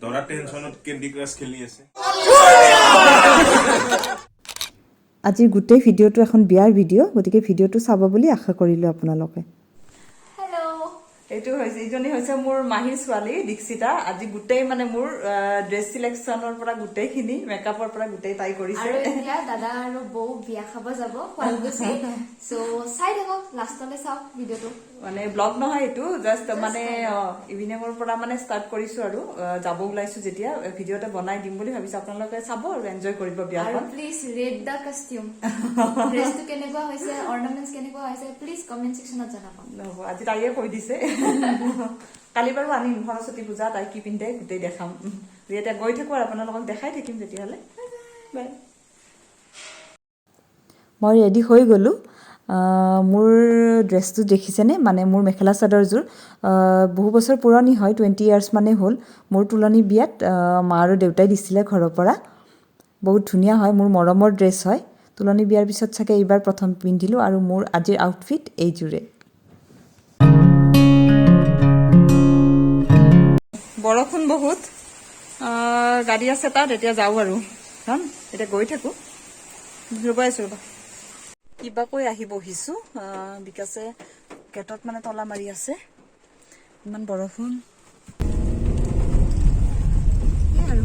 দৰা টেনশনত কেন্ডি ক্ৰাছ খেলি আছে। আজিৰ গোটেই ভিডিঅ'টো এখন বিয়াৰ ভিডিঅ', গতিকে ভিডিঅ'টো চাব বুলি আশা কৰিলোঁ আপোনালোকে। এইটো হৈছে ইজনী হৈছে মোৰ মাহীৰ ছোৱালী দীক্ষিতা। আজি গোটেই মানে মোৰ ড্ৰেছ চিলেকশ্যনৰ পৰা গোটেইখিনি মেকআপৰ পৰা গোটেই তাই কৰিছে। আৰু এতিয়া দাদা আৰু বৌ বিয়া খাব যাব শুৱালকুছি। সো চাই থাকক, লাষ্টলৈ চাওক ভিডিঅ'টো। মানে ব্লগ নহয় এইটো, জাষ্ট মানে ইভিনিঙৰ পৰা মানে ষ্টাৰ্ট কৰিছো আৰু যাব ওলাইছো যেতিয়া ভিডিঅ'টা বনাই দিম বুলি ভাবিছো। আপোনালোকে চাব আৰু এনজয় কৰিব বিয়াখন। প্লিজ ৰেট দা কষ্টিউম, ড্ৰেছটো কেনেকুৱা হৈছে, অৰ্নামেণ্টছ কেনেকুৱা হৈছে, প্লিজ কমেণ্ট ছেকশ্যনত জনাব। আজি তাইয়ে কৈ দিছে। কালি বাৰু আনিম সৰস্বতী পূজা, তাই কি পিন্ধে গোটেই দেখাম। এতিয়া গৈ থাকো আৰু আপোনালোকক দেখাই থাকিম তেতিয়াহ'লে। বাই। মই ৰেডি হৈ গ'লোঁ। মোৰ ড্ৰেছটো দেখিছেনে, মানে মোৰ মেখেলা চাদৰযোৰ বহু বছৰ পুৰণি হয়, 20 ইয়াৰ্ছ মানেই হ'ল। মোৰ তোলনি বিয়াত মা আৰু দেউতাই দিছিলে ঘৰৰ পৰা। বহুত ধুনীয়া হয়, মোৰ মৰমৰ ড্ৰেছ হয়। তোলনি বিয়াৰ পিছত চাগে এইবাৰ প্ৰথম পিন্ধিলোঁ আৰু মোৰ আজিৰ আউটফিট এইযোৰে। বৰষুণ বহুত, গাড়ী আছে তাত, এতিয়া যাওঁ আৰু এতিয়া গৈ থাকোঁ। ৰ'বাই আছোঁ ৰ'বা, কিবা কৈ আহি বহিছোঁ বিকাশে গেটত মানে তলা মাৰি আছে। ইমান বৰষুণ আৰু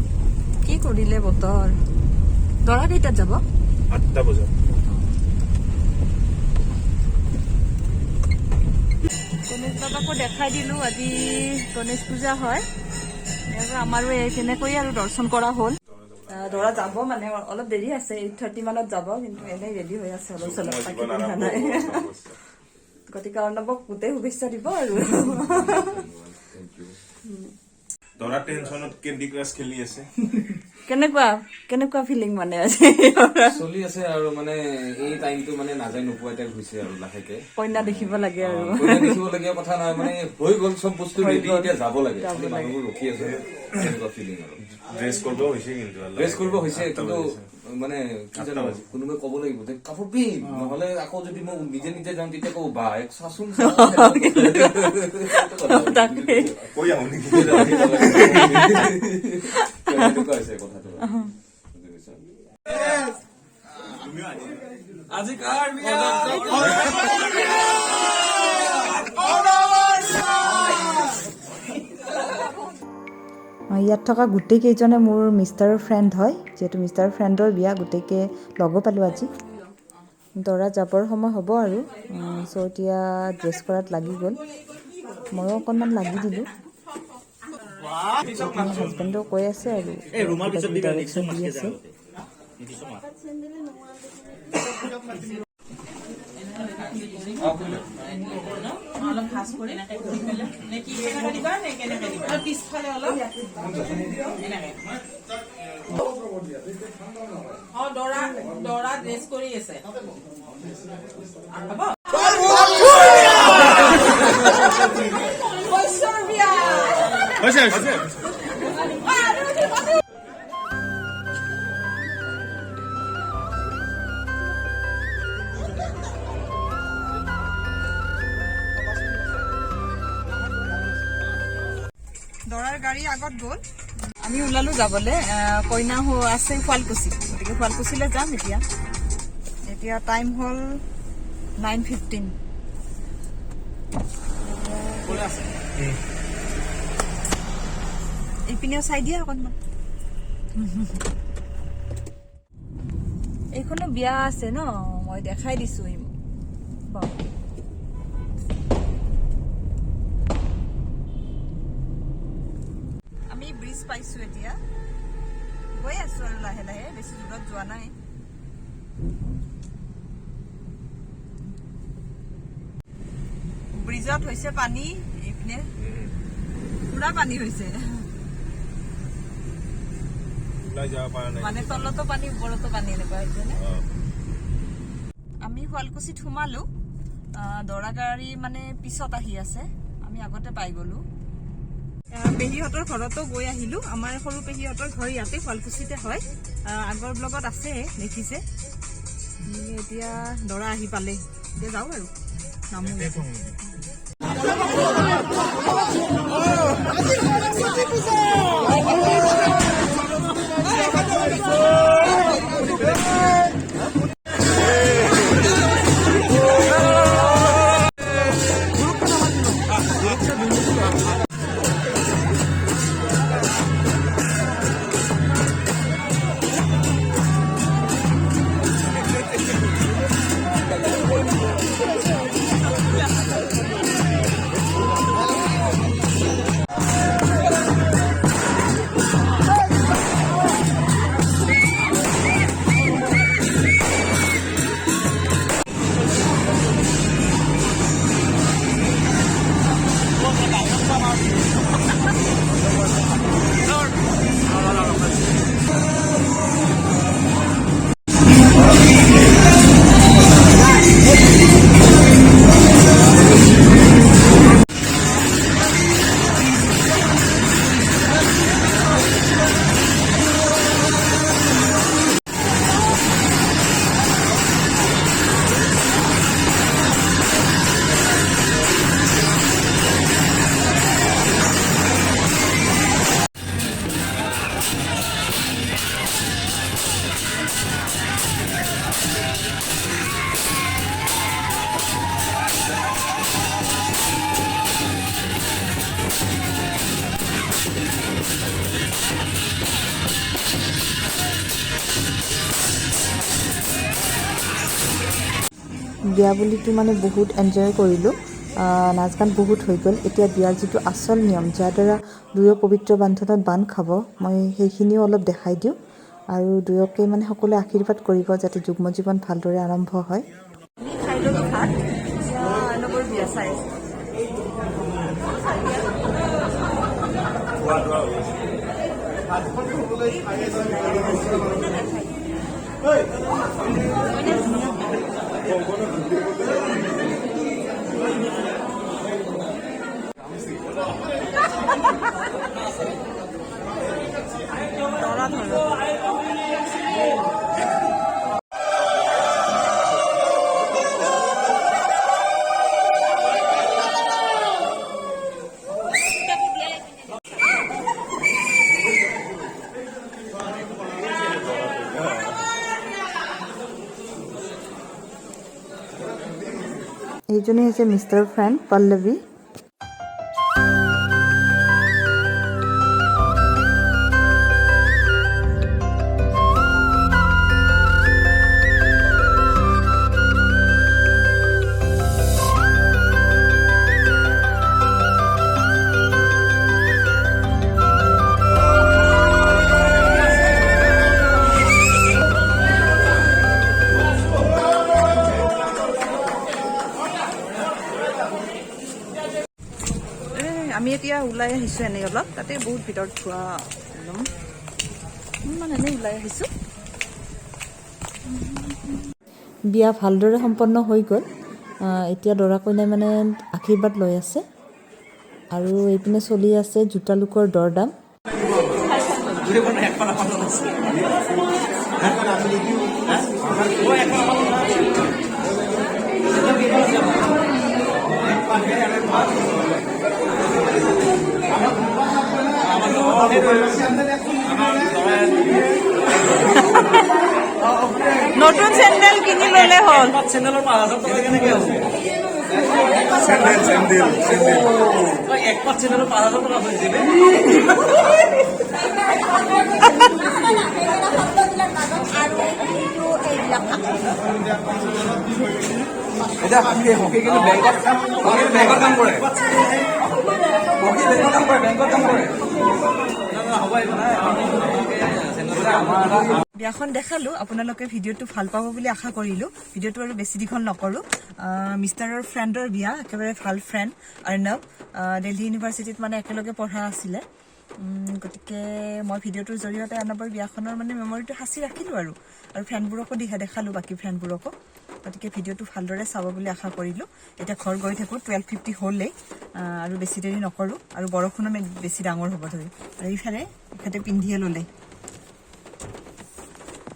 কি কৰিলে বতৰ। দৰা কেইটাত যাব? 8টা বজাত। গণেশ বাবাকো দেখাই দিলোঁ, আজি গণেশ পূজা হয়। আমাৰো এই তেনেকৈয়ে আৰু দৰ্শন কৰা হ'ল। দৰা যাব মানে অলপ দেৰি আছে, 8:30 মানত যাব, কিন্তু এনেই ৰেডি হৈ আছে অলপ চলপ, তাকি পিন্ধা নাই। গতিকে অৰ্ণৱক গোটেই শুভেচ্ছা দিব আৰু। দৰা টেনশনত কেন্ডি ক্ৰাছ খেলি আছে। কেনেকুৱা ফিলিং মানে আজি চলি আছে আৰু মানে এই টাইমটো মানে নাযায় নোপোৱা টাইপ হৈছে আৰু লাহেকে। কইনা দেখিব লাগে আৰু দেখিব লগীয়া কথা নহয়, মানে হৈ গ'ল চব বস্তু ৰেডি, এতিয়া যাব লাগে। মানুহবোৰ ৰখি আছে, তেনেকুৱা ফিলিং আৰু। ড্ৰেছ কৰিব হৈছে, কিন্তু মানে কি জানো, কোনোবাই ক'ব লাগিব যে কাপোৰ পিন্ধ, নহ'লে আকৌ যদি মই নিজে নিজে যাওঁ তেতিয়া কওঁ বা এক চাচোন কৈ আহো নেকি। তেনেকুৱা হৈছে কথাটো। আজি কাৰ ইয়াত থকা গোটেই কেইজনে মোৰ মিষ্টাৰৰ ফ্ৰেণ্ড হয়, যিহেতু মিষ্টাৰৰ ফ্ৰেণ্ডৰ বিয়া, গোটেইকে লগো পালোঁ আজি। দৰা যাবৰ সময় হ'ব আৰু চ' এতিয়া ড্ৰেছ কৰাত লাগি গ'ল, ময়ো অকণমান লাগি দিলোঁ। হাজবেণ্ডেও কৈ আছে আৰু ডাইৰেকশ্যন দি আছে। দৰা ড্ৰেছ কৰি আছে। দৰাৰ গাড়ী আগত গ'ল, আমি ওলালোঁ যাবলৈ। কইনা আছে শুৱালকুছি, গতিকে শুৱালকুছিলৈ যাম এতিয়া টাইম হ'ল 9:15। এইপিনেও চাই দিয়া অকণমান। এইখনো বিয়া আছে ন, মই দেখাই দিছোঁ। আমি ব্ৰিজ পাইছোঁ, এতিয়া গৈ আছোঁ আৰু লাহে লাহে, বেছি দূৰত যোৱা নাই। ব্ৰিজত হৈছে পানী, এইপিনে পুৰা পানী হৈছে, মানে তলতো পানী ওপৰতো পানী, এনেকুৱা হৈছে নে। আমি শুৱালকুছিত সোমালো, দৰা গাড়ী মানে পিছত আহি আছে, আমি আগতে পাই গ'লো। পেহীহঁতৰ ঘৰতো গৈ আহিলোঁ। আমাৰ সৰু পেহীহঁতৰ ঘৰ ইয়াতে শুৱালকুছিতে হয়, আগৰ ব্লগত আছে, দেখিছে। এতিয়া দৰা আহি পালে, এতিয়া যাওঁ আৰু। বিয়া বুলিতো মানে বহুত এনজয় কৰিলোঁ, নাচ গান বহুত হৈ গ'ল। এতিয়া বিয়াৰ যিটো আচল নিয়ম, যাৰ দ্বাৰা দুয়ো পবিত্ৰ বান্ধোনত বান্ধ খাব, মই সেইখিনিও অলপ দেখাই দিওঁ। আৰু দুয়োকে মানে সকলোৱে আশীৰ্বাদ কৰিব যাতে যুগ্ম জীৱন ভালদৰে আৰম্ভ হয়। খাই ল'লোঁ ভাত, আৰ্ণৱৰ বিয়া চাই এইজনী হৈছে মিষ্টাৰ ফ্ৰেণ্ড পল্লৱী। আমি এতিয়া ওলাই আহিছোঁ এনেই অলপ, তাতে বহুত ভিতৰত থোৱা একদম মানে এনেই ওলাই আহিছোঁ। বিয়া ভালদৰে সম্পন্ন হৈ গ'ল। এতিয়া দৰা কইনাই মানে আশীৰ্বাদ লৈ আছে আৰু এইপিনে চলি আছে জোতালোকৰ দৰদাম। নতুন চেণ্ডেল কিনি ল'লে হ'ল। চেণ্ডেলৰ 5,000 টকা কেনেকৈ হ'ব? এক পাত চেণ্ডেলৰ 5,000 টকা হৈ দিলে। এতিয়া হকী কিন্তু বেংকত কাম কৰে, বেংকত কাম কৰে। বিয়াখন দেখালোঁ, আপোনালোকে ভিডিঅ'টো ভাল পাব বুলি আশা কৰিলোঁ। ভিডিঅ'টো আৰু বেছি দীঘল নকৰোঁ। মিষ্টাৰৰ ফ্ৰেণ্ডৰ বিয়া, একেবাৰে ভাল ফ্ৰেণ্ড অৰ্ণৱ, দিল্লী ইউনিভাৰ্চিটিত মানে একেলগে পঢ়া আছিলে। গতিকে মই ভিডিঅ'টোৰ জৰিয়তে অৰ্ণৱৰ বিয়াখনৰ মানে মেমৰিটো সাঁচি ৰাখিলোঁ আৰু ফ্ৰেণ্ডবোৰকো দেখালোঁ, বাকী ফ্ৰেণ্ডবোৰকো। গতিকে ভিডিঅ'টো ভালদৰে চাব বুলি আশা কৰিলোঁ। এতিয়া ঘৰ গৈ থাকোঁ, 12:50 হ'লেই, আৰু বেছি দেৰি নকৰোঁ। আৰু বৰষুণো বেছি ডাঙৰ হ'ব ধৰি। আৰু ইফালে পিন্ধিয়ে ল'লে,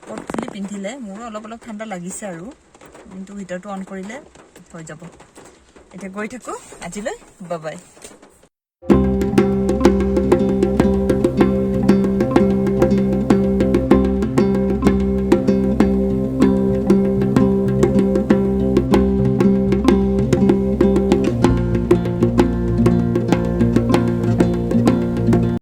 ক'ত খুলি পিন্ধিলে। মোৰো অলপ অলপ ঠাণ্ডা লাগিছে আৰু, কিন্তু হিটাৰটো অন কৰিলে হৈ যাব। এতিয়া গৈ থাকো আজিলৈ বাই বাই